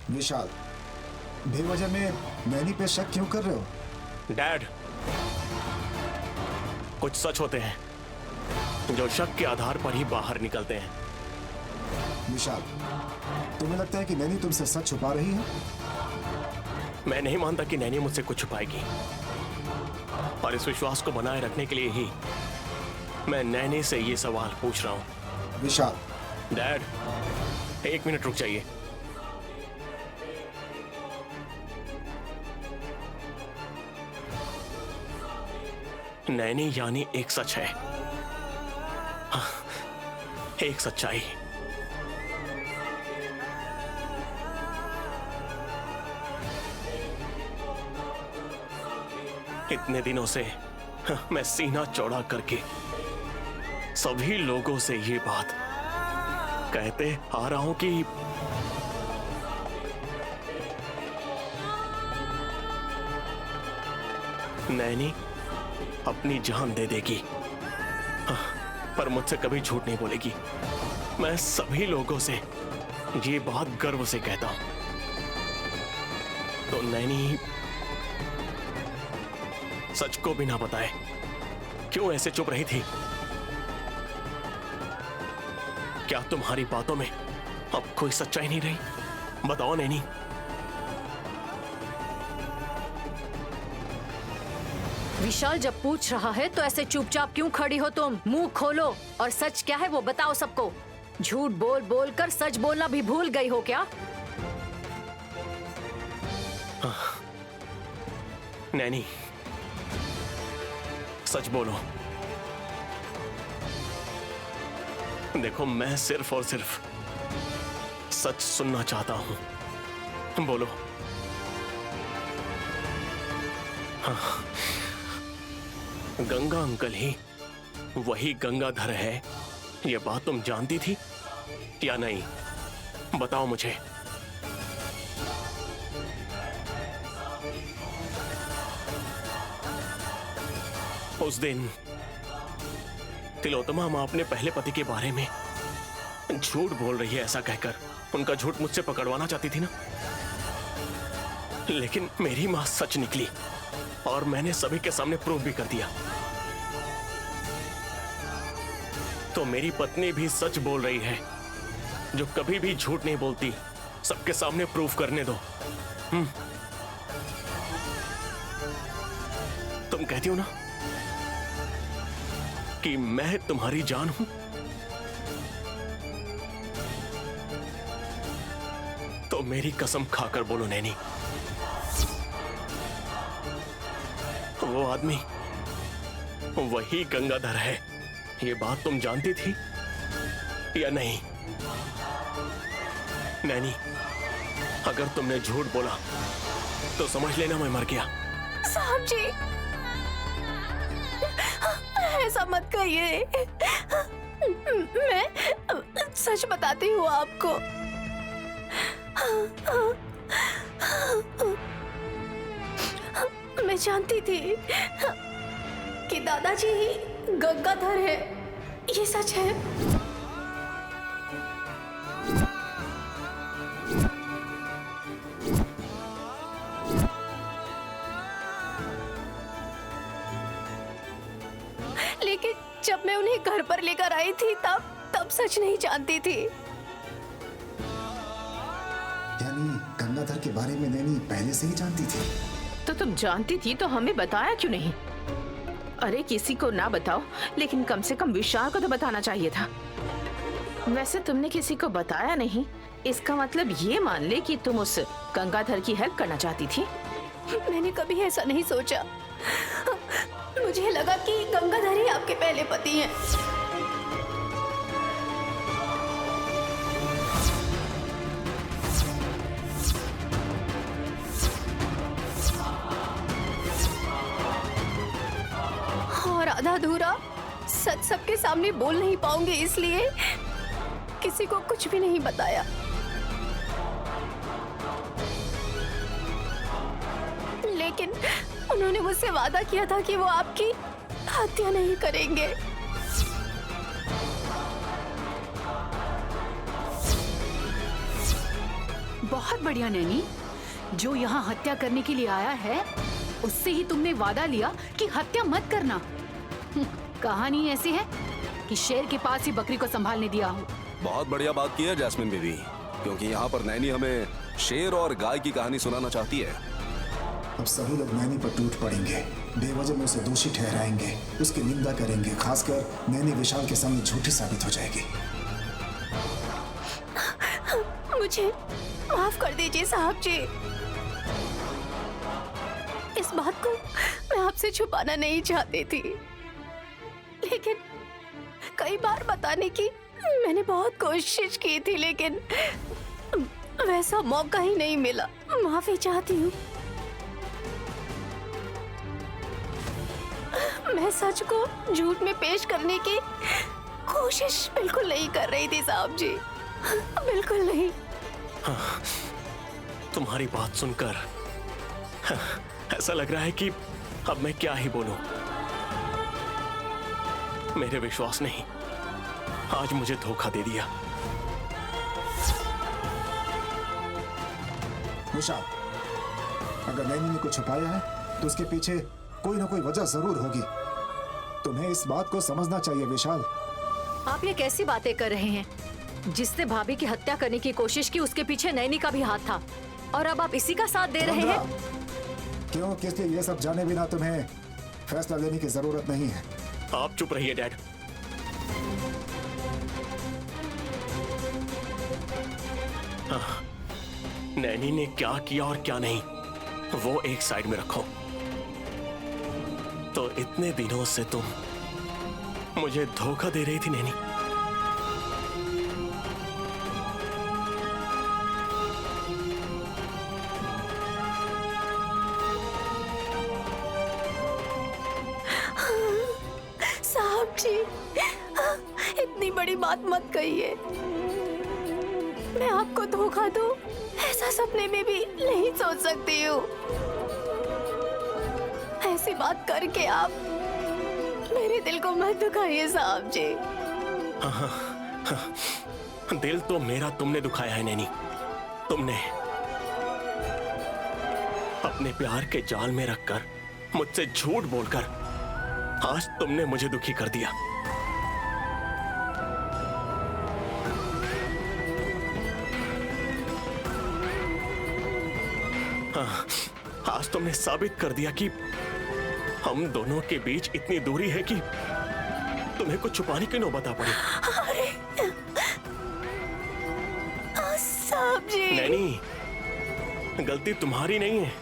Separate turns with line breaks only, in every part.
विशाल, बेवजह में नैनी पे शक क्यों कर रहे हो?
डैड, कुछ सच होते हैं जो शक के आधार पर ही बाहर निकलते हैं।
विशाल, तुम्हें लगता है कि नैनी तुमसे सच छुपा रही है?
मैं नहीं मानता कि नैनी मुझसे कुछ छुपाएगी, और इस विश्वास को बनाए रखने के लिए ही मैं नैनी से ये सवाल पूछ रहा हूं।
विशाल,
डैड, 1 मिनट रुक जाइए। नैनी यानी एक सच है, एक सच्चाई। इतने दिनों से मैं सीना चौड़ा करके सभी लोगों से ये बात कहते आ रहा हूं कि नैनी अपनी जान दे देगी, पर मुझसे कभी झूठ नहीं बोलेगी। मैं सभी लोगों से ये बात गर्व से कहता हूं। तो नैनी सच को बिना बताए क्यों ऐसे चुप रही थी? क्या तुम्हारी बातों में अब कोई सच्चाई नहीं रही? बताओ नैनी।
विशाल जब पूछ रहा है तो ऐसे चुपचाप क्यों खड़ी हो तुम? मुंह खोलो और सच क्या है वो बताओ सबको। झूठ बोल बोल कर सच बोलना भी भूल गई हो क्या?
नैनी, सच बोलो। देखो, मैं सिर्फ और सिर्फ सच सुनना चाहता हूं। बोलो। हाँ, गंगा अंकल ही वही गंगाधर है, ये बात तुम जानती थी या नहीं? बताओ मुझे। उस दिन तिलोत्तमा मां अपने पहले पति के बारे में झूठ बोल रही है ऐसा कहकर उनका झूठ मुझसे पकड़वाना चाहती थी ना, लेकिन मेरी मां सच निकली और मैंने सभी के सामने प्रूव भी कर दिया। तो मेरी पत्नी भी सच बोल रही है, जो कभी भी झूठ नहीं बोलती। सबके सामने प्रूव करने दो। तुम कहती हो ना कि मैं तुम्हारी जान हूं, तो मेरी कसम खाकर बोलो नैनी, वो आदमी वही गंगाधर है। ये बात तुम जानती थी या नहीं? नैनी, अगर तुमने झूठ बोला तो समझ लेना मैं मर गया।
साहब जी, ऐसा मत कहिए। मैं सच बताती हूँ आपको। मैं जानती थी कि दादाजी ही गंगाधर है, ये सच है। लेकिन जब मैं उन्हें घर पर लेकर आई थी तब सच नहीं जानती थी।
यानी गंगाधर के बारे में नैनी पहले से ही जानती थी?
तो तुम जानती थी तो हमें बताया क्यों नहीं? अरे किसी को ना बताओ, लेकिन कम से कम विशाल को तो बताना चाहिए था। वैसे तुमने किसी को बताया नहीं, इसका मतलब ये मान ले कि तुम उस गंगाधर की हेल्प करना चाहती थी।
मैंने कभी ऐसा नहीं सोचा। मुझे लगा कि गंगाधर ही आपके पहले पति हैं। और आधा अधूरा सच सबके सामने बोल नहीं पाऊंगी, इसलिए किसी को कुछ भी नहीं बताया। लेकिन उन्होंने मुझसे वादा किया था कि वो आपकी हत्या नहीं करेंगे। बहुत बढ़िया नैनी। जो यहाँ हत्या करने के लिए आया है उससे ही तुमने वादा लिया कि हत्या मत करना। कहानी ऐसी है कि शेर के पास ही बकरी को संभालने दिया हो।
बहुत बढ़िया बात की है जैस्मिन बीवी, क्योंकि यहाँ पर नैनी हमें शेर और गाय की कहानी सुनाना चाहती है।
अब सभी लोग नैनी पर टूट पड़ेंगे, बेवजह में उसे दोषी ठहराएंगे, उसकी निंदा करेंगे। खासकर नैनी विशाल के सामने झूठी साबित हो जाएगी।
मुझे माफ कर दीजिए साहब जी। इस बात को मैं आपसे छुपाना नहीं चाहती थी, लेकिन कई बार बताने की मैंने बहुत कोशिश की थी, लेकिन वैसा मौका ही नहीं मिला। माफी चाहती हूँ। मैं सच को झूठ में पेश करने की कोशिश बिल्कुल नहीं कर रही थी साहब जी, बिल्कुल नहीं।
तुम्हारी बात सुनकर ऐसा लग रहा है कि अब मैं क्या ही बोलूं। मेरे विश्वास नहीं, आज मुझे धोखा दे दिया।
विशाल, अगर नैनी ने कुछ छुपाया है तो उसके पीछे कोई ना कोई वजह जरूर होगी। तुम्हें इस बात को समझना चाहिए विशाल।
आप ये कैसी बातें कर रहे हैं? जिसने भाभी की हत्या करने की कोशिश की उसके पीछे नैनी का भी हाथ था, और अब आप इसी का साथ दे रहे हैं।
क्यों? किस लिए? ये सब जाने बिना तुम्हें फैसला लेने की जरूरत नहीं है।
आप चुप रहिए डैड। नैनी ने क्या किया और क्या नहीं वो एक साइड में रखो। तो इतने दिनों से तुम मुझे धोखा दे रही थी नैनी।
साहब जी, इतनी बड़ी बात मत कहिए। मैं आपको धोखा दूं ऐसा सपने में भी नहीं सोच सकती हूँ। ऐसी बात करके आप मेरे दिल को मत दुखाइए साहब जी।
दिल तो मेरा तुमने दुखाया है नैनी। तुमने अपने प्यार के जाल में रखकर मुझसे झूठ बोलकर आज तुमने मुझे दुखी कर दिया। आज तुमने साबित कर दिया कि हम दोनों के बीच इतनी दूरी है कि तुम्हें कुछ छुपाने की नौबत आ पड़ी।
साहब जी,
नैनी, गलती तुम्हारी नहीं है,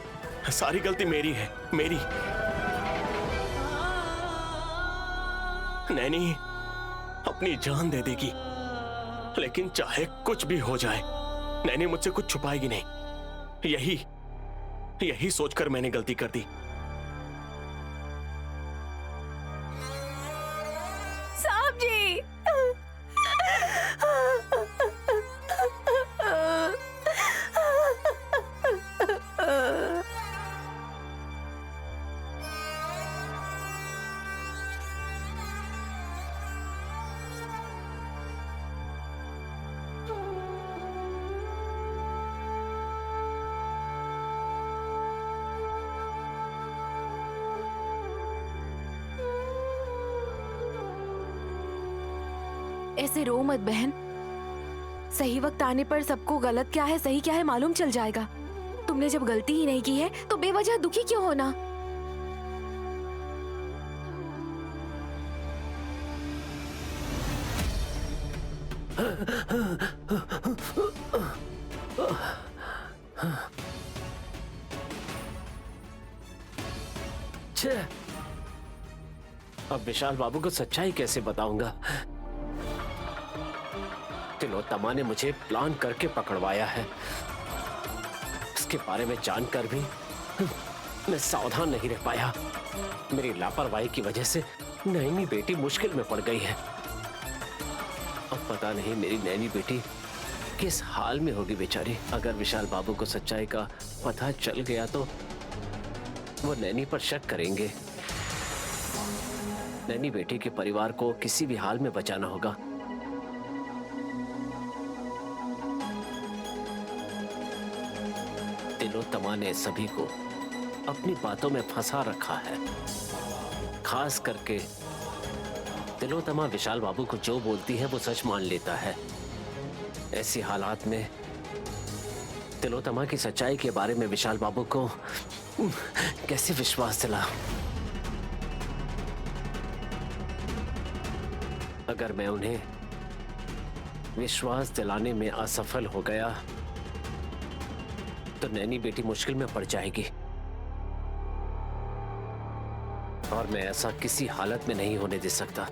सारी गलती मेरी है, मेरी। नैनी अपनी जान दे देगी, लेकिन चाहे कुछ भी हो जाए नैनी मुझसे कुछ छुपाएगी नहीं। यही सोचकर मैंने गलती कर दी।
साहब जी,
ऐसे रो मत बहन। सही वक्त आने पर सबको गलत क्या है सही क्या है मालूम चल जाएगा। तुमने जब गलती ही नहीं की है तो बेवजह दुखी क्यों होना।
अब विशाल बाबू को सच्चाई कैसे बताऊंगा। तिलोत्तमा ने मुझे प्लान करके पकड़वाया है। इसके बारे में जानकर भी मैं सावधान नहीं रह पाया। मेरी लापरवाही की वजह से नैनी बेटी मुश्किल में पड़ गई है। अब पता नहीं मेरी नैनी बेटी किस हाल में होगी बेचारी। अगर विशाल बाबू को सच्चाई का पता चल गया तो वो नैनी पर शक करेंगे। नैनी बेटी के परिवार को किसी भी हाल में बचाना होगा। तिलोत्तमा ने सभी को अपनी बातों में फंसा रखा है। खास करके तिलोत्तमा विशाल बाबू को जो बोलती है वो सच मान लेता है। ऐसी हालात में तिलोत्तमा की सच्चाई के बारे में विशाल बाबू को कैसे विश्वास दिला? अगर मैं उन्हें विश्वास दिलाने में असफल हो गया तो नैनी बेटी मुश्किल में पड़ जाएगी, और मैं ऐसा किसी हालत में नहीं होने दे सकता।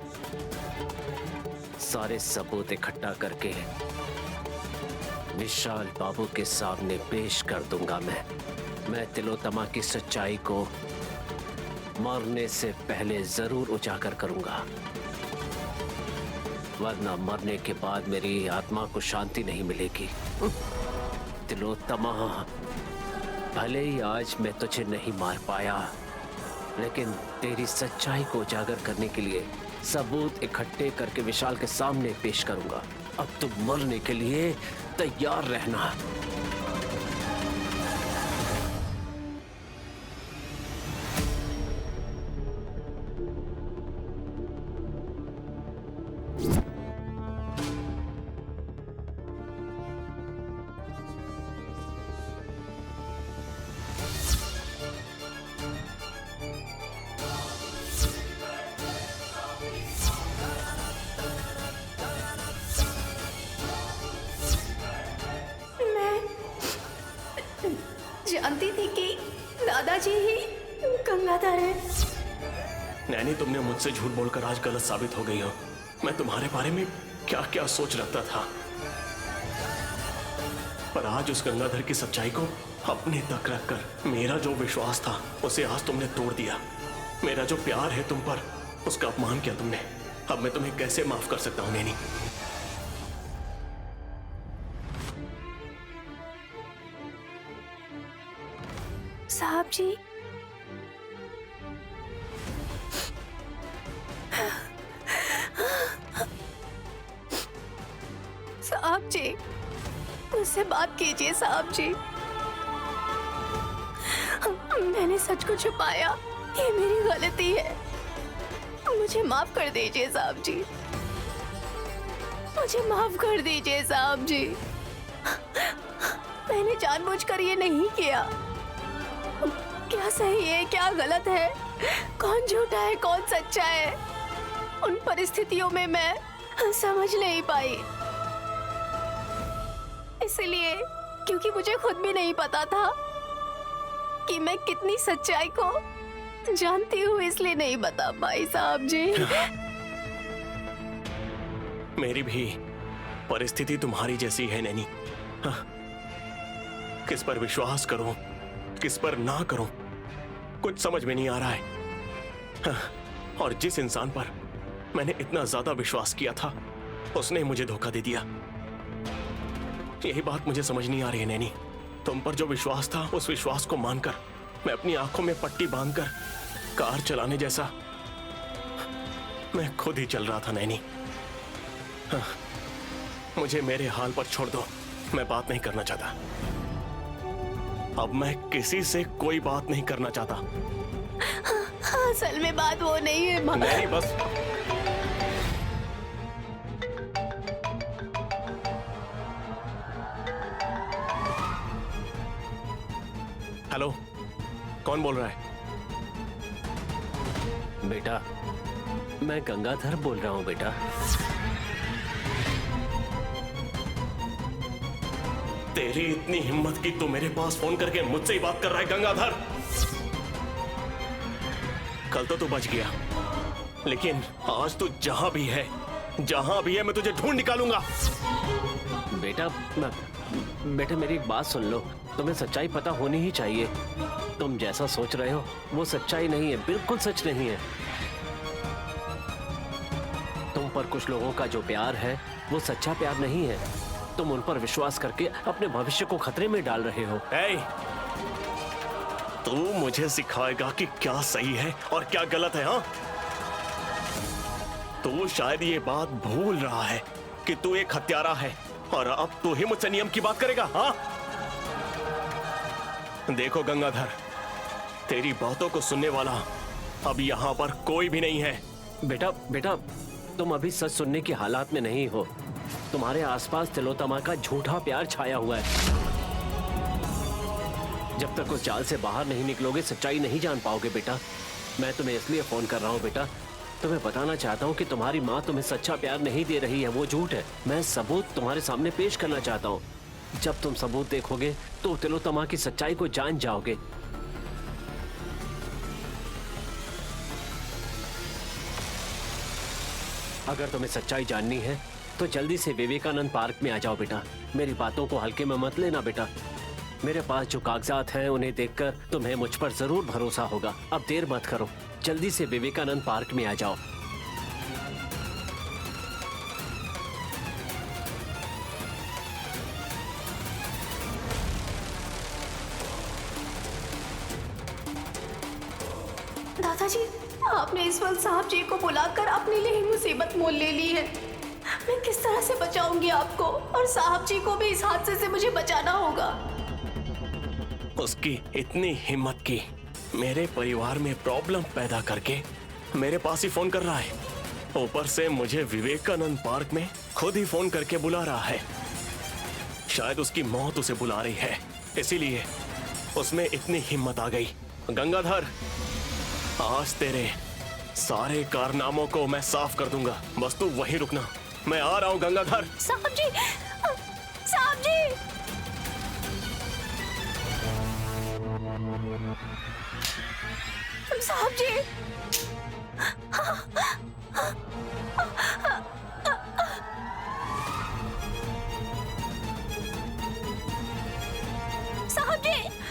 सारे सबूत इकट्ठा करके विशाल बाबू के सामने पेश कर दूंगा। मैं तिलोत्तमा की सच्चाई को मरने से पहले जरूर उजागर करूंगा, वरना मरने के बाद मेरी आत्मा को शांति नहीं मिलेगी। तिलोत्तमा, भले ही आज मैं तुझे नहीं मार पाया, लेकिन तेरी सच्चाई को उजागर करने के लिए सबूत इकट्ठे करके विशाल के सामने पेश करूंगा। अब तुम मरने के लिए तैयार रहना।
जानती थी कि दादाजी ही गंगाधर है।
नैनी, तुमने मुझसे झूठ बोलकर आज गलत साबित हो गई हो। मैं तुम्हारे बारे में क्या क्या सोच रखता था, पर आज उस गंगाधर की सच्चाई को अपने तक रखकर मेरा जो विश्वास था उसे आज तुमने तोड़ दिया। मेरा जो प्यार है तुम पर, उसका अपमान किया तुमने। अब मैं तुम्हें कैसे माफ कर सकता हूं नैनी?
साहब जी, साहब जी, मुझसे बात कीजिए साहब जी। मैंने सच को छुपाया, ये मेरी गलती है। मुझे माफ कर दीजिए साहब जी, मुझे माफ कर दीजिए साहब जी। मैंने जानबूझकर ये नहीं किया। क्या सही है, क्या गलत है, कौन झूठा है, कौन सच्चा है, उन परिस्थितियों में मैं समझ नहीं पाई। इसलिए, क्योंकि मुझे खुद भी नहीं पता था कि मैं कितनी सच्चाई को जानती हूँ, इसलिए नहीं बता पाई साहब जी।
मेरी भी परिस्थिति तुम्हारी जैसी है नैनी। हाँ, किस पर विश्वास करूं, किस पर ना करूं, कुछ समझ में नहीं आ रहा है। हाँ, और जिस इंसान पर मैंने इतना ज्यादा विश्वास किया था, उसने मुझे धोखा दे दिया। यही बात मुझे समझ नहीं आ रही है नैनी। तुम पर जो विश्वास था, उस विश्वास को मानकर मैं अपनी आंखों में पट्टी बांधकर कार चलाने जैसा मैं खुद ही चल रहा था नैनी। हाँ, मुझे मेरे हाल पर छोड़ दो, मैं बात नहीं करना चाहता। अब मैं किसी से कोई बात नहीं करना चाहता।
असल में बात वो नहीं है
नहीं, बस हेलो, कौन बोल रहा है?
बेटा, मैं गंगाधर बोल रहा हूँ बेटा।
तेरी इतनी हिम्मत की तू मेरे पास फोन करके मुझसे ही बात कर रहा है गंगाधर? कल तो तू बच गया, लेकिन आज तू जहां भी है मैं तुझे ढूंढ निकालूंगा।
बेटा मेरी एक बात सुन लो। तुम्हें सच्चाई पता होनी ही चाहिए। तुम जैसा सोच रहे हो वो सच्चाई नहीं है, बिल्कुल सच नहीं है। तुम पर कुछ लोगों का जो प्यार है वो सच्चा प्यार नहीं है। तुम उन पर विश्वास करके अपने भविष्य को खतरे में डाल रहे हो।
तू मुझे सिखाएगा कि क्या सही है और क्या गलत है? हाँ, तू शायद ये बात भूल रहा है कि तू एक हत्यारा है, और अब तू ही मुझसे नियम की बात करेगा? हाँ, देखो गंगाधर, तेरी बातों को सुनने वाला अब यहाँ पर कोई भी नहीं है।
बेटा बेटा, तुम अभी सच सुनने की हालात में नहीं हो। तुम्हारे आसपास तिलोत्तमा का झूठा प्यार छाया हुआ है। जब तक उस जाल से बाहर नहीं निकलोगे सच्चाई नहीं जान पाओगे बेटा। मैं तुम्हें इसलिए फोन कर रहा हूँ बेटा, तुम्हें बताना चाहता हूँ कि तुम्हारी माँ तुम्हें सच्चा प्यार नहीं दे रही है, वो झूठ है। मैं सबूत तुम्हारे सामने पेश करना चाहता हूँ। जब तुम सबूत देखोगे तो तिलोत्तमा की सच्चाई को जान जाओगे। अगर तुम्हें सच्चाई जाननी है तो जल्दी से विवेकानंद पार्क में आ जाओ बेटा। मेरी बातों को हल्के में मत लेना बेटा। मेरे पास जो कागजात हैं उन्हें देखकर तुम्हें मुझ पर जरूर भरोसा होगा। अब देर मत करो, जल्दी से विवेकानंद पार्क में आ जाओ।
दादाजी, आपने इस वक्त साहब जी को बुलाकर अपने लिए ही मुसीबत मोल ले ली है। मैं किस तरह से बचाऊंगी आपको, और साहब जी को भी इस हादसे से मुझे बचाना होगा।
उसकी इतनी हिम्मत की मेरे परिवार में प्रॉब्लम पैदा करके मेरे पास ही फोन कर रहा है। ऊपर से मुझे विवेकानंद पार्क में खुद ही फोन करके बुला रहा है। शायद उसकी मौत उसे बुला रही है, इसीलिए उसमें इतनी हिम्मत आ गई। गंगाधर, आज तेरे सारे कारनामों को मैं साफ कर दूंगा, बस तू वहीं रुकना। मैं आ रहा हूँ गंगाधर।
साहब जी, साहब जी, साहब जी,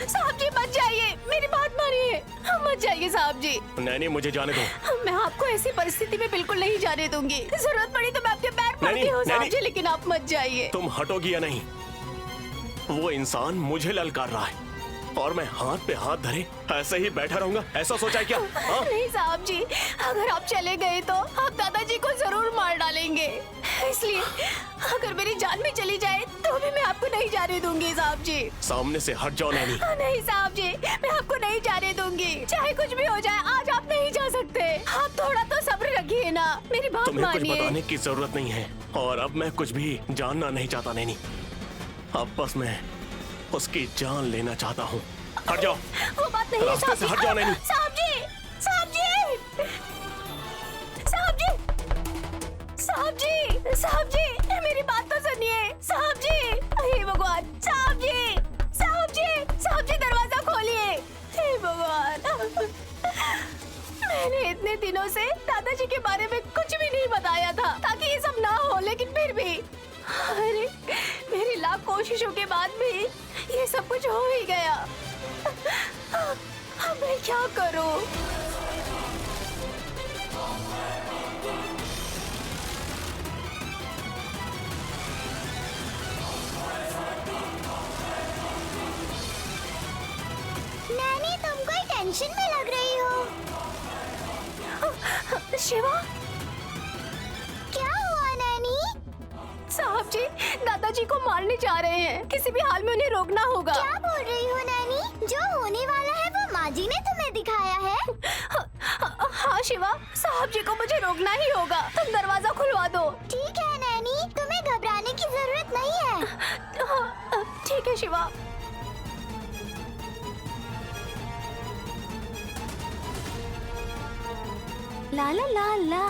साहब जी मत जाइए, मेरी बात मानिए, मत जाइए साहब जी।
नैनी, मुझे जाने दो।
मैं आपको ऐसी परिस्थिति में बिल्कुल नहीं जाने दूंगी। जरूरत पड़ी तो मैं आपके पैर पड़ती हूँ साहब जी, लेकिन आप मत जाइए।
तुम हटोगी या नहीं? वो इंसान मुझे ललकार रहा है और मैं हाथ पे हाथ धरे ऐसे ही बैठा रहूंगा, ऐसा सोचा है क्या? हाँ?
नहीं साहब जी, अगर आप चले गए तो आप दादाजी को जरूर मार डालेंगे। इसलिए अगर मेरी जान भी चली जाए तो भी मैं आपको नहीं जाने दूंगी साहब जी।
सामने से हट जाओ नैनी।
नहीं साहब जी, मैं आपको नहीं जाने दूंगी, चाहे कुछ भी हो जाए। आज आप नहीं जा सकते, आप थोड़ा तो सब्र रखिए ना, मेरी बात
तुम्हें कुछ
मानिए।
बताने की जरूरत नहीं है और अब मैं कुछ भी जानना नहीं चाहता नैनी। अब बस मैं उसकी जान लेना चाहता हूँ। हट जाओ,
वो बात नहीं है
रास्ते से
साहब
हट जाओ
जी।
नैनी।
साहब जी, साहब जी, साहब जी, साहब जी, साहब जी, मेरी बात तो सुनिए साहब जी। हे भगवान, साहब जी, साहब जी, साहब जी, दरवाजा खोलिए। हे भगवान, मैंने इतने दिनों से दादाजी के बारे में कुछ भी नहीं बताया था ताकि ये सब ना हो, लेकिन फिर भी अरे मेरी लाख कोशिशों के बाद भी ये सब कुछ हो ही गया। अब मैं क्या करूं?
नैनी, तुम कोई टेंशन में लग रही हो।
शिवा,
क्या हुआ नैनी?
साहब जी दादाजी को मारने जा रहे हैं, किसी भी हाल में उन्हें रोकना होगा।
क्या बोल रही हो नैनी? जो होने वाला है वो माँ जी ने तुम्हें दिखाया है।
हाँ शिवा, साहब जी को मुझे रोकना ही होगा। तुम दरवाजा खुलवा दो।
ठीक है नैनी, तुम्हें घबराने की जरूरत नहीं है।
ठीक है शिवा।
ला ला ला ला।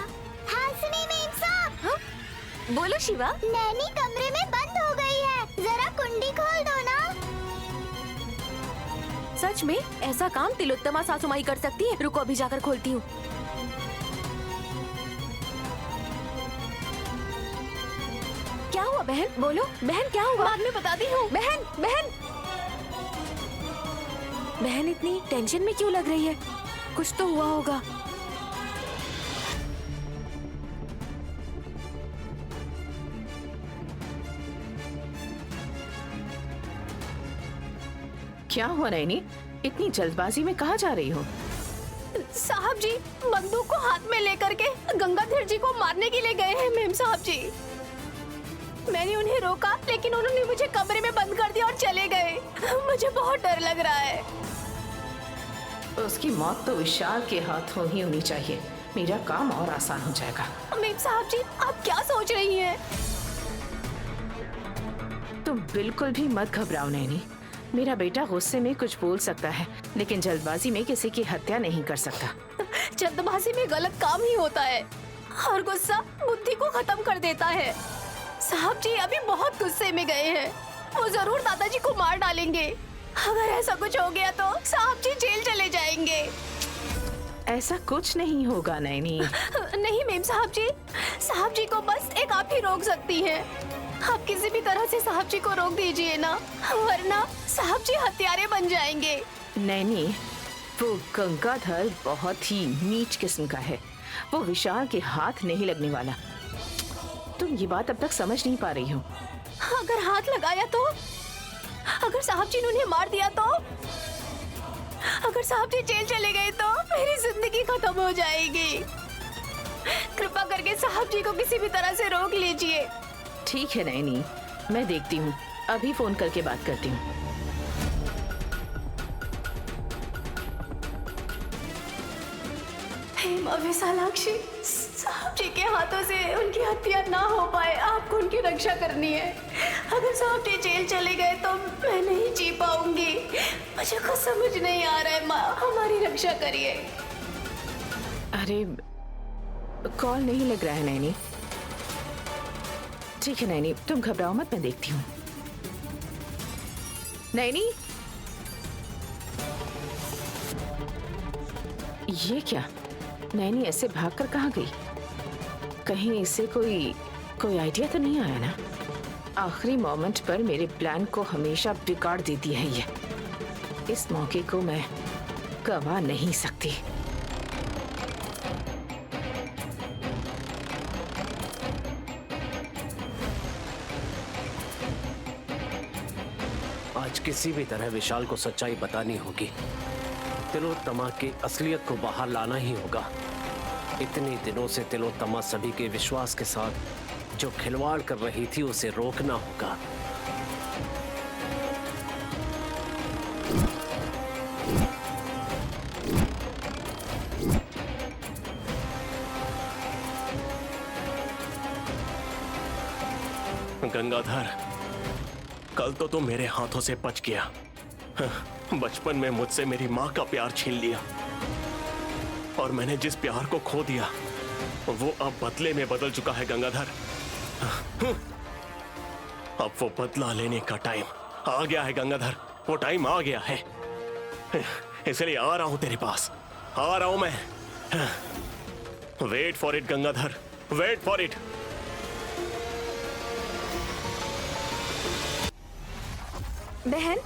हासनी मेम साहब।
बोलो शिवा।
नैनी कमरे में बंद हो गई है, जरा कुंडी खोल दो ना।
सच में ऐसा काम तिलोत्तमा सासुमाई कर सकती है? रुको अभी जाकर खोलती हूँ। क्या हुआ बहन? बोलो बहन, क्या हुआ?
बाद में बताती हूँ।
बहन, बहन, बहन इतनी टेंशन में क्यों लग रही है? कुछ तो हुआ होगा।
क्या हुआ नैनी? इतनी जल्दबाजी में कहाँ जा रही हो?
साहब जी बंदूक को हाथ में लेकर के गंगाधर जी को मारने के लिए गए हैं मेम साहब जी। मैंने उन्हें रोका, लेकिन उन्होंने मुझे कमरे में बंद कर दिया और चले गए। मुझे बहुत डर लग रहा है।
उसकी मौत तो विशाल के हाथों ही होनी चाहिए। मेरा काम और आसान हो जाएगा।
मेम साहब जी, आप क्या सोच रही हैं?
तुम बिल्कुल भी मत घबराओ नैनी। मेरा बेटा गुस्से में कुछ बोल सकता है, लेकिन जल्दबाजी में किसी की हत्या नहीं कर सकता।
जल्दबाजी में गलत काम ही होता है और गुस्सा बुद्धि को खत्म कर देता है। साहब जी अभी बहुत गुस्से में गए हैं। वो जरूर दादाजी को मार डालेंगे। अगर ऐसा कुछ हो गया तो साहब जी जेल चले जाएंगे।
ऐसा कुछ नहीं होगा नैनी।
नहीं मेम साहब जी को बस एक आप ही रोक सकती हैं। आप किसी भी तरह से साहब जी को रोक दीजिए ना, वरना साहब जी हत्यारे बन जाएंगे।
नैनी, वो गंगाधर बहुत ही नीच किस्म का है। वो विशाल के हाथ नहीं लगने वाला। तुम ये बात अब तक समझ नहीं पा रही हो।
अगर हाथ लगाया तो? अगर साहब जी ने उन्हें मार दिया तो? अगर साहब जी जेल चले गए तो मेरी जिंदगी खत्म हो जाएगी। कृपा करके साहब जी को किसी भी तरह से रोक लीजिए।
ठीक है नैनी, मैं देखती हूँ। अभी फोन करके बात करती हूँ।
हेमा विशालाक्षी, साहब जी के हाथों से उनकी हत्या ना हो पाए, आपको उनकी रक्षा करनी है। अगर साहब जी जेल चले गए तो मैं नहीं जी पाऊंगी। मुझे कुछ समझ नहीं आ रहा है माँ, हमारी रक्षा करिए।
अरे कॉल नहीं लग रहा है नैनी। ठीक है नैनी, तुम घबराओ मत, मैं देखती हूँ। नैनी, ये क्या? नैनी ऐसे भागकर कहाँ गई? कहीं इसे कोई आइडिया तो नहीं आया ना? आखिरी मोमेंट पर मेरे प्लान को हमेशा बिगाड़ देती है ये। इस मौके को मैं गवा नहीं सकती।
आज किसी भी तरह विशाल को सच्चाई बतानी होगी। तिलोत्तमा की असलियत को बाहर लाना ही होगा। इतने दिनों से तिलोत्तमा सभी के विश्वास के साथ जो खिलवाड़ कर रही थी उसे रोकना होगा।
गंगाधर, कल तो तुम मेरे हाथों से बच गया। बचपन में मुझसे मेरी माँ का प्यार छीन लिया और मैंने जिस प्यार को खो दिया वो अब बदले में बदल चुका है गंगाधर। अब वो बदला लेने का टाइम आ गया है गंगाधर, वो टाइम आ गया है। इसलिए आ रहा हूं तेरे पास, आ रहा हूं मैं। Wait for it Gangadhar, wait for it.
बहन,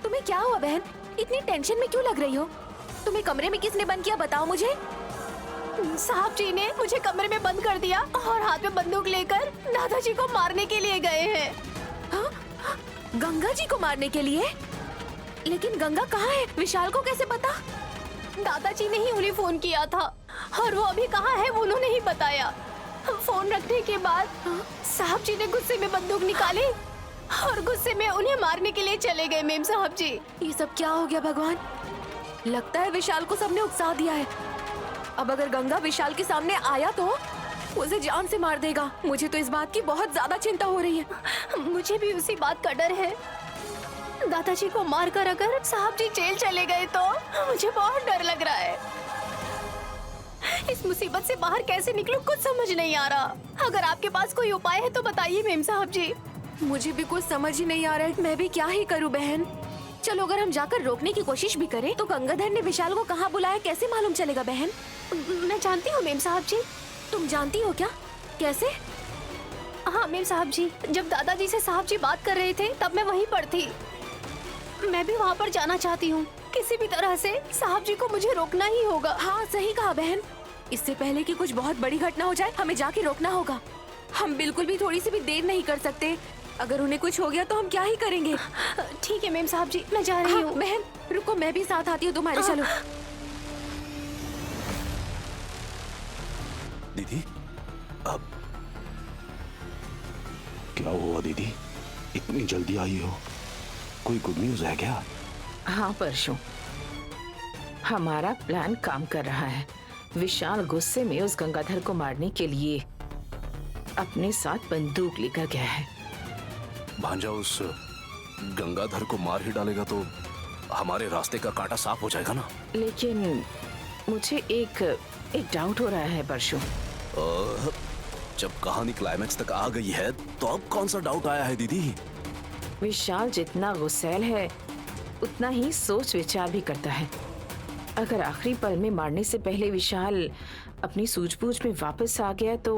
तुम्हें क्या हुआ बहन? इतनी टेंशन में क्यों लग रही हो? तुम्हें कमरे में किसने बंद किया, बताओ मुझे।
साहब जी ने मुझे कमरे में बंद कर दिया और हाथ में बंदूक लेकर दादाजी को मारने के लिए गए हैं।
हाँ? गंगा जी को मारने के लिए? लेकिन गंगा कहाँ है? विशाल को कैसे पता?
दादाजी ने ही उन्हें फोन किया था और वो अभी कहाँ है वो उन्होंने ही बताया। फोन रखने के बाद साहब जी ने गुस्से में बंदूक निकाली और गुस्से में उन्हें मारने के लिए चले गए। मेम साहब जी,
ये सब क्या हो गया भगवान? लगता है विशाल को सबने उकसा दिया है। अब अगर गंगा विशाल के सामने आया तो वो उसे जान से मार देगा। मुझे तो इस बात की बहुत ज्यादा चिंता हो रही है।
मुझे भी उसी बात का डर है। दादाजी को मारकर अगर साहब जी जेल चले गए तो मुझे बहुत डर लग रहा है। इस मुसीबत से बाहर कैसे निकलूं कुछ समझ नहीं आ रहा। अगर आपके पास कोई उपाय है तो बताइए मेम साहब जी।
मुझे भी कुछ समझ ही नहीं आ रहा है, मैं भी क्या ही करूं बहन। चलो अगर हम जाकर रोकने की कोशिश भी करें तो गंगाधर ने विशाल को कहाँ बुलाया कैसे मालूम चलेगा बहन?
मैं जानती हूँ मेम साहब जी।
तुम जानती हो क्या? कैसे?
हाँ मेम साहब जी, जब दादाजी से साहब जी बात कर रहे थे तब मैं वहीं पर थी। मैं भी वहाँ पर जाना चाहती हूँ। किसी भी तरह से साहब जी को मुझे रोकना ही होगा।
हाँ सही कहा बहन, इससे पहले कि कुछ बहुत बड़ी घटना हो जाए हमें जाके रोकना होगा। हम बिल्कुल भी थोड़ी सी भी देर नहीं कर सकते। अगर उन्हें कुछ हो गया तो हम क्या ही करेंगे।
ठीक है मेम साहब जी, मैं जा रही हूँ।
बहन रुको, मैं भी साथ आती हूँ तुम्हारे। चलो
दीदी, अब क्या हुआ दीदी, इतनी जल्दी आई हो? कोई गुड न्यूज है क्या?
हाँ परशु, हमारा प्लान काम कर रहा है। विशाल गुस्से में उस गंगाधर को मारने के लिए अपने साथ बंदूक लेकर गया है।
भांजा उस गंगाधर को मार ही डालेगा तो हमारे रास्ते का कांटा साफ हो जाएगा ना।
लेकिन मुझे एक डाउट हो रहा है परशु।
जब कहानी क्लाइमैक्स तक आ गई है तो अब कौन सा डाउट आया है दीदी?
विशाल जितना गुस्सैल है उतना ही सोच विचार भी करता है। अगर आखिरी पल में मारने से पहले विशाल अपनी सूझबूझ में वापस आ गया तो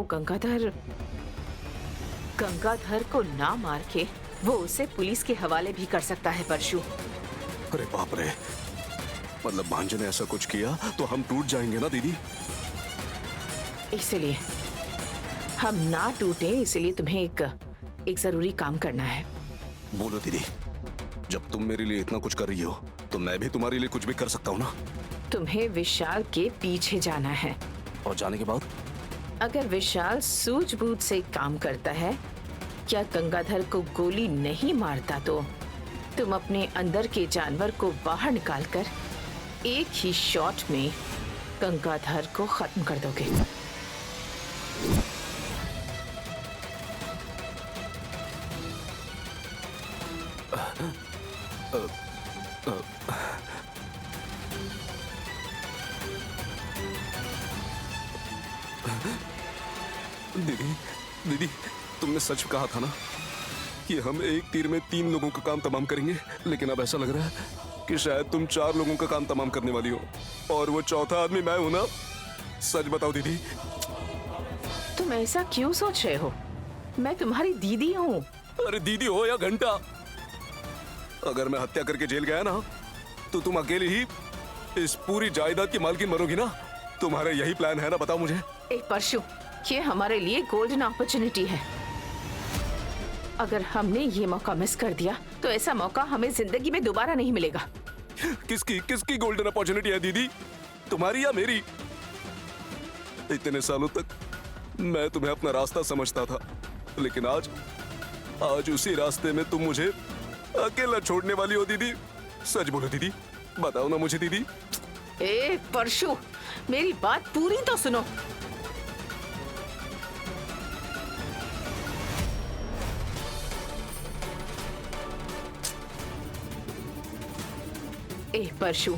गंगाधर को ना मार के वो उसे पुलिस के हवाले भी कर सकता है परशु।
अरे बाप रे, मतलब भांजे ने ऐसा कुछ किया तो हम टूट जाएंगे ना दीदी।
इसलिए हम ना टूटे, इसलिए तुम्हें एक जरूरी काम करना है।
बोलो दीदी, जब तुम मेरे लिए इतना कुछ कर रही हो तो मैं भी तुम्हारे लिए कुछ भी कर सकता हूँ ना।
तुम्हें विशाल के पीछे जाना है
और जाने के बाद
अगर विशाल सूझबूझ से काम करता है, क्या गंगाधर को गोली नहीं मारता, तो तुम अपने अंदर के जानवर को बाहर निकालकर एक ही शॉट में गंगाधर को खत्म कर दोगे।
दीदी, तुमने सच कहा था ना कि हम एक तीर में 3 लोगों का काम तमाम करेंगे, लेकिन अब ऐसा लग रहा है कि शायद तुम 4 लोगों का काम तमाम करने वाली हो और वो चौथा आदमी मैं हूं ना। सच बताओ दीदी।
तुम ऐसा क्यों सोच रहे हो? मैं तुम्हारी दीदी हूँ।
अरे दीदी हो या घंटा, अगर मैं हत्या करके जेल गया ना तो तुम अकेले ही इस पूरी जायदाद की मालकिन मरोगी ना। तुम्हारा यही प्लान है ना? बताओ मुझे।
एक परशु, ये हमारे लिए गोल्डन अपॉर्चुनिटी है। अगर हमने ये मौका मिस कर दिया तो ऐसा मौका हमें जिंदगी में दोबारा नहीं मिलेगा।
किसकी गोल्डन अपॉर्चुनिटी है दीदी, तुम्हारी या मेरी? इतने सालों तक मैं तुम्हें अपना रास्ता समझता था, लेकिन आज उसी रास्ते में तुम मुझे अकेला छोड़ने वाली हो दीदी। सच बोलो दीदी, बताओ ना मुझे दीदी।
ए परशु, मेरी बात पूरी तो सुनो। ए परशु,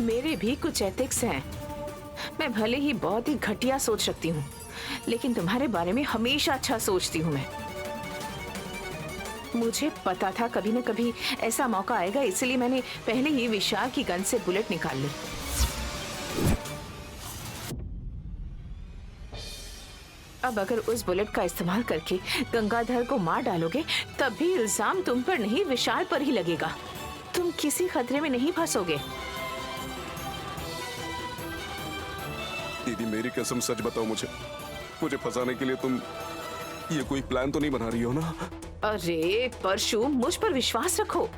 मेरे भी कुछ एथिक्स हैं। मैं भले ही बहुत ही घटिया सोच रखती हूँ, लेकिन तुम्हारे बारे में हमेशा अच्छा सोचती हूँ मैं। मुझे पता था कभी न कभी ऐसा मौका आएगा, इसलिए मैंने पहले ही विशाल की गन से बुलेट निकाल ली। अब अगर उस बुलेट का इस्तेमाल करके गंगाधर को मार डालोगे, तब भी इल्जाम तुम पर नहीं विशाल पर ही लगेगा। तुम किसी खतरे में नहीं फंसोगे।
दीदी मेरी कसम, सच बताओ मुझे फंसाने के लिए तुम ये कोई प्लान तो नहीं बना रही हो ना?
अरे परशु, मुझ पर विश्वास रखो।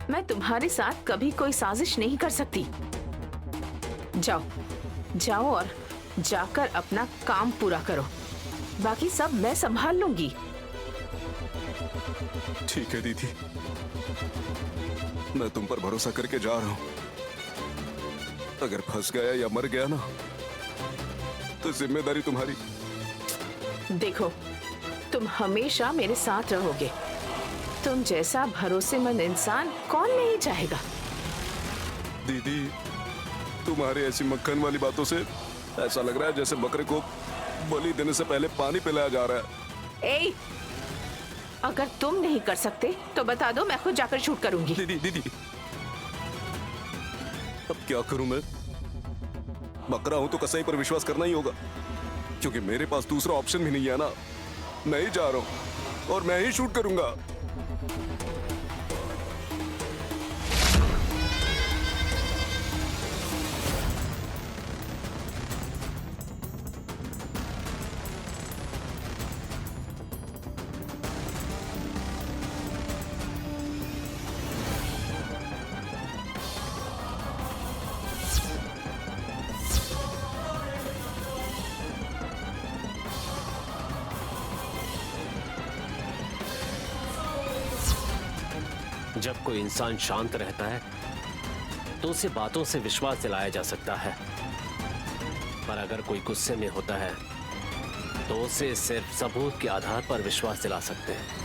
मैं तुम्हारे साथ कभी कोई साजिश नहीं कर सकती। जाओ और जाकर अपना काम पूरा करो, बाकी सब मैं संभाल लूंगी।
ठीक है दीदी, मैं तुम पर भरोसा करके जा रहा हूं। अगर फंस गया या मर गया ना तो जिम्मेदारी तुम्हारी।
देखो, तुम हमेशा मेरे साथ रहोगे। तुम जैसा भरोसेमंद इंसान कौन नहीं चाहेगा?
दीदी, तुम्हारी ऐसी मक्खन वाली बातों से ऐसा लग रहा है जैसे बकरे को बलि देने से पहले पानी पिलाया जा रहा है।
ए, अगर तुम नहीं कर सकते तो बता दो, मैं खुद जाकर शूट करूंगी।
दीदी, अब क्या करूं मैं? बकरा हूं तो कसाई पर विश्वास करना ही होगा, क्योंकि मेरे पास दूसरा ऑप्शन भी नहीं है ना। मैं ही जा रहा हूं और मैं ही शूट करूंगा।
जब कोई इंसान शांत रहता है तो उसे बातों से विश्वास दिलाया जा सकता है, पर अगर कोई गुस्से में होता है तो उसे सिर्फ सबूत के आधार पर विश्वास दिला सकते हैं।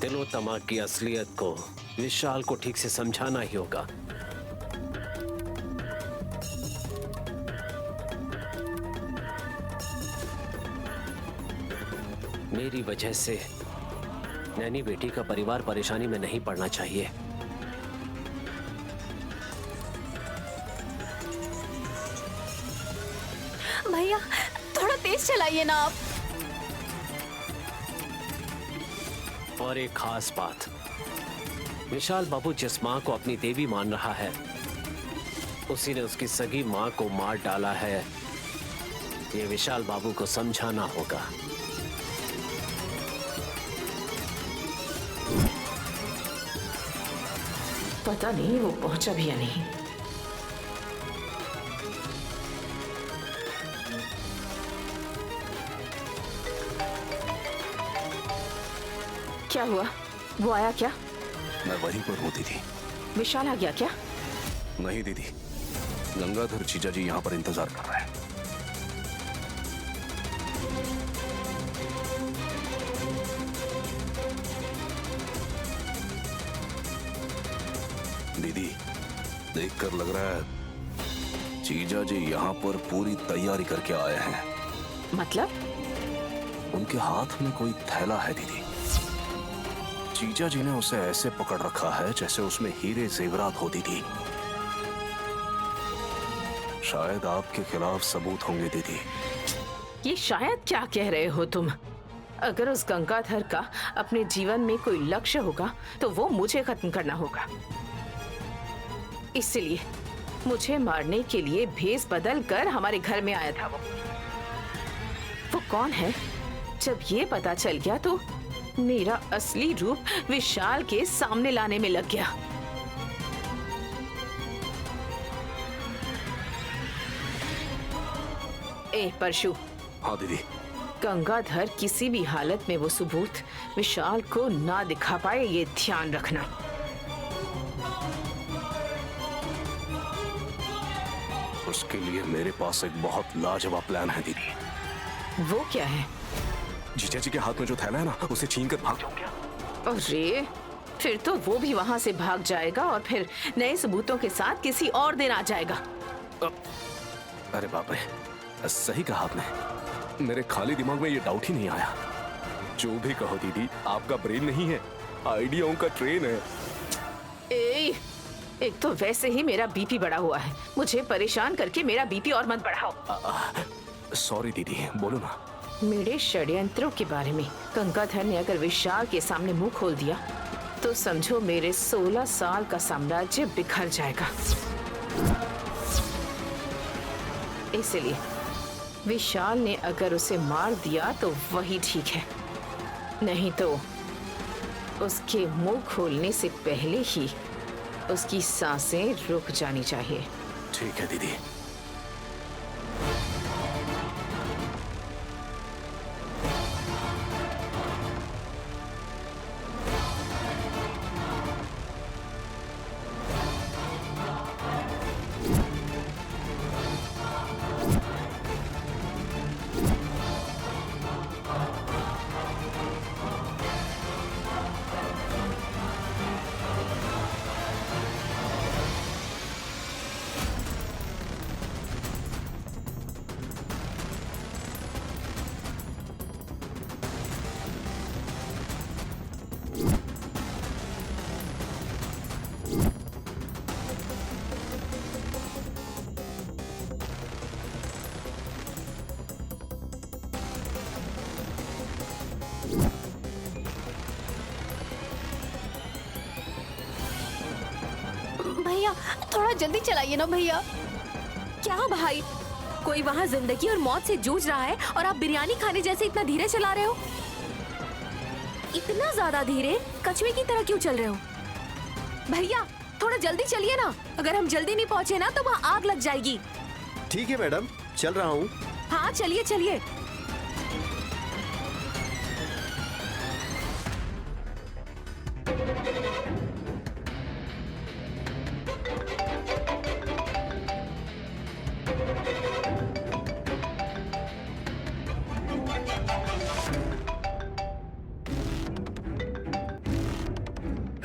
तिलोत्तमा की असलियत को विशाल को ठीक से समझाना ही होगा। मेरी वजह से नैनी बेटी का परिवार परेशानी में नहीं पड़ना चाहिए।
भैया थोड़ा तेज चलाइए ना आप।
और एक खास बात, विशाल बाबू जिस माँ को अपनी देवी मान रहा है उसी ने उसकी सगी माँ को मार डाला है। ये विशाल बाबू को समझाना होगा।
पता नहीं वो पहुंचा भी या नहीं। क्या हुआ? वो आया क्या?
मैं वहीं पर हूँ दीदी।
विशाल आ गया क्या?
नहीं दीदी, गंगाधर जीजा जी यहाँ पर इंतजार कर रहे हैं। दीदी, देखकर लग रहा है जीजा जी यहाँ पर पूरी तैयारी करके आए हैं।
मतलब?
उनके हाथ में कोई थैला है दीदी। जीजा जी ने उसे ऐसे पकड़ रखा है जैसे उसमें हीरे जेवरात होती थी। शायद आपके खिलाफ सबूत होंगे दीदी।
ये शायद क्या कह रहे हो तुम? अगर उस गंगाधर का अपने जीवन में कोई लक्ष्य होगा तो वो मुझे खत्म करना होगा। इसलिए मुझे मारने के लिए भेष बदल कर हमारे घर में आया था। वो कौन है? जब ये पता चल गया तो मेरा असली रूप विशाल के सामने लाने में लग गया। ए परशु।
हाँ दीदी।
गंगाधर किसी भी हालत में वो सबूत विशाल को ना दिखा पाए, ये ध्यान रखना।
उसके लिए मेरे पास एक बहुत लाजवाब प्लान है दीदी।
वो क्या है?
जीजा जी के हाथ में जो थैला है ना, उसे छीन कर भाग जाऊंगा।
अरे फिर तो वो भी वहां से भाग जाएगा और फिर नए सबूतों के साथ किसी और दिन आ जाएगा।
अरे बाप रे, सही कहा आपने। मेरे खाली दिमाग में ये डाउट ही नहीं आया। जो भी कहो दीदी, आपका ब्रेन नहीं है, आइडियाओं का ट्रेन है।
एक तो वैसे ही मेरा बीपी बढ़ा हुआ है, मुझे परेशान करके मेरा बीपी और मत बढ़ाओ।
सॉरी दीदी, बोलो ना।
मेरे षड्यंत्रों के बारे में गंगाधर ने अगर विशाल के सामने मुंह खोल दिया तो समझो मेरे 16 साल का साम्राज्य बिखर जाएगा। इसलिए विशाल ने अगर उसे मार दिया तो वही ठीक है, नहीं तो उसके मुंह खोलने से पहले ही उसकी सांसें रुक जानी चाहिए।
ठीक है दीदी।
भैया थोड़ा जल्दी चलाइए ना भैया।
क्या भाई, कोई वहाँ जिंदगी और मौत से जूझ रहा है और आप बिरयानी खाने जैसे इतना धीरे चला रहे हो? इतना ज्यादा धीरे कछुए की तरह क्यों चल रहे हो? भैया थोड़ा जल्दी चलिए ना, अगर हम जल्दी नहीं पहुँचे ना तो वहाँ आग लग जाएगी।
ठीक है मैडम, चल रहा हूँ।
हाँ चलिए चलिए।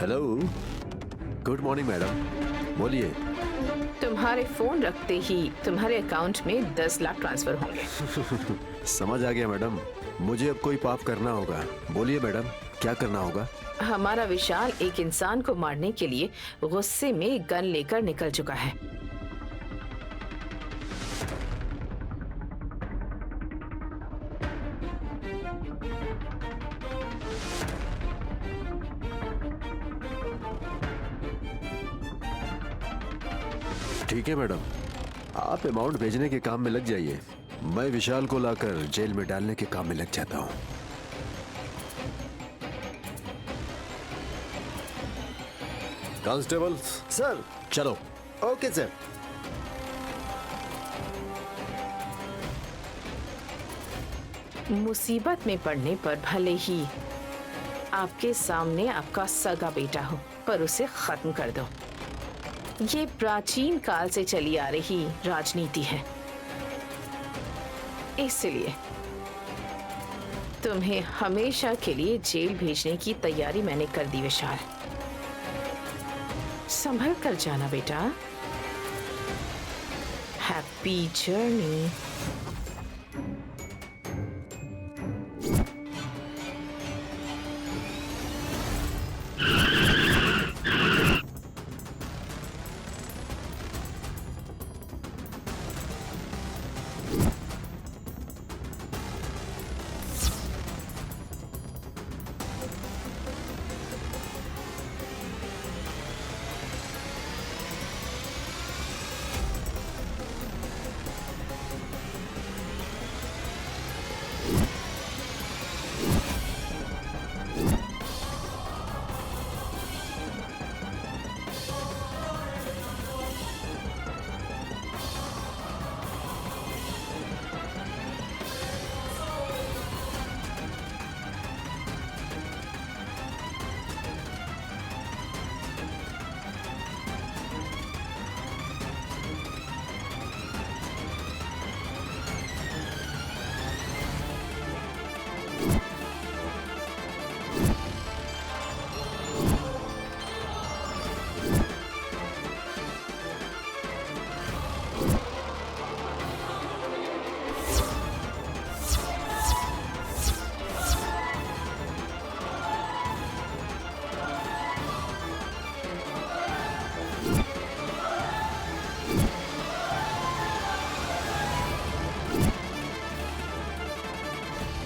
हेलो, गुड मॉर्निंग मैडम, बोलिए।
तुम्हारे फोन रखते ही तुम्हारे अकाउंट में 10 लाख ट्रांसफर होंगे।
समझ आ गया मैडम, मुझे अब कोई पाप करना होगा। बोलिए मैडम, क्या करना होगा?
हमारा विशाल एक इंसान को मारने के लिए गुस्से में गन लेकर निकल चुका है।
ठीक है मैडम, आप अमाउंट भेजने के काम में लग जाइए, मैं विशाल को लाकर जेल में डालने के काम में लग जाता हूँ। Constable
sir.
चलो।
Okay sir.
मुसीबत में पड़ने पर भले ही आपके सामने आपका सगा बेटा हो, पर उसे खत्म कर दो। ये प्राचीन काल से चली आ रही राजनीति है, इसलिए तुम्हें हमेशा के लिए जेल भेजने की तैयारी मैंने कर दी। विशाल, संभल कर जाना बेटा। Happy journey.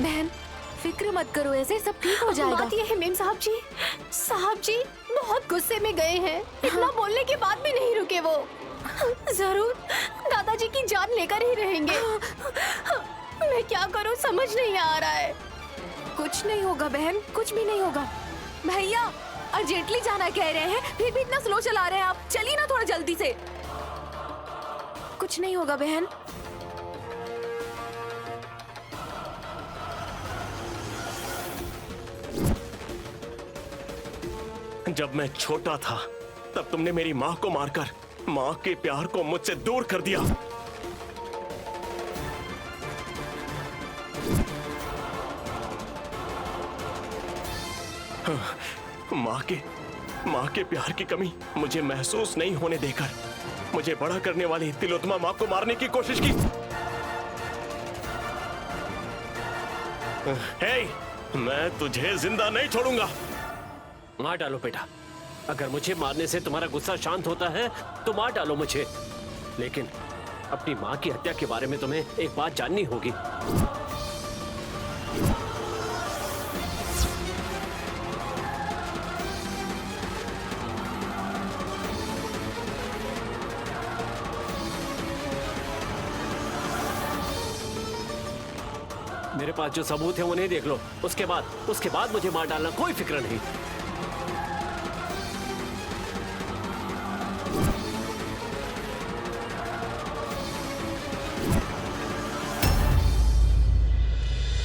बहन फिक्र मत करो, ऐसे सब ठीक हो जाएगा।
बात ये है मेम साहब जी बहुत गुस्से में गए हैं। इतना बोलने के बाद भी नहीं रुके वो। जरूर दादाजी की जान लेकर ही रहेंगे। मैं क्या करूं समझ नहीं आ रहा है।
कुछ नहीं होगा बहन, कुछ भी नहीं होगा। भैया अर्जेंटली जाना कह रहे हैं, फिर भी इतना स्लो चला रहे हैं आप। चलिए ना थोड़ा जल्दी से। कुछ नहीं होगा बहन।
जब मैं छोटा था तब तुमने मेरी माँ को मारकर माँ के प्यार को मुझसे दूर कर दिया। माँ के प्यार की कमी मुझे महसूस नहीं होने देकर मुझे बड़ा करने वाली तिलोत्तमा माँ को मारने की कोशिश की। हे, मैं तुझे जिंदा नहीं छोड़ूंगा।
मार डालो बेटा, अगर मुझे मारने से तुम्हारा गुस्सा शांत होता है तो मार डालो मुझे, लेकिन अपनी माँ की हत्या के बारे में तुम्हें एक बात जाननी होगी। मेरे पास जो सबूत है उन्हें देख लो, उसके बाद मुझे मार डालना, कोई फिक्र नहीं।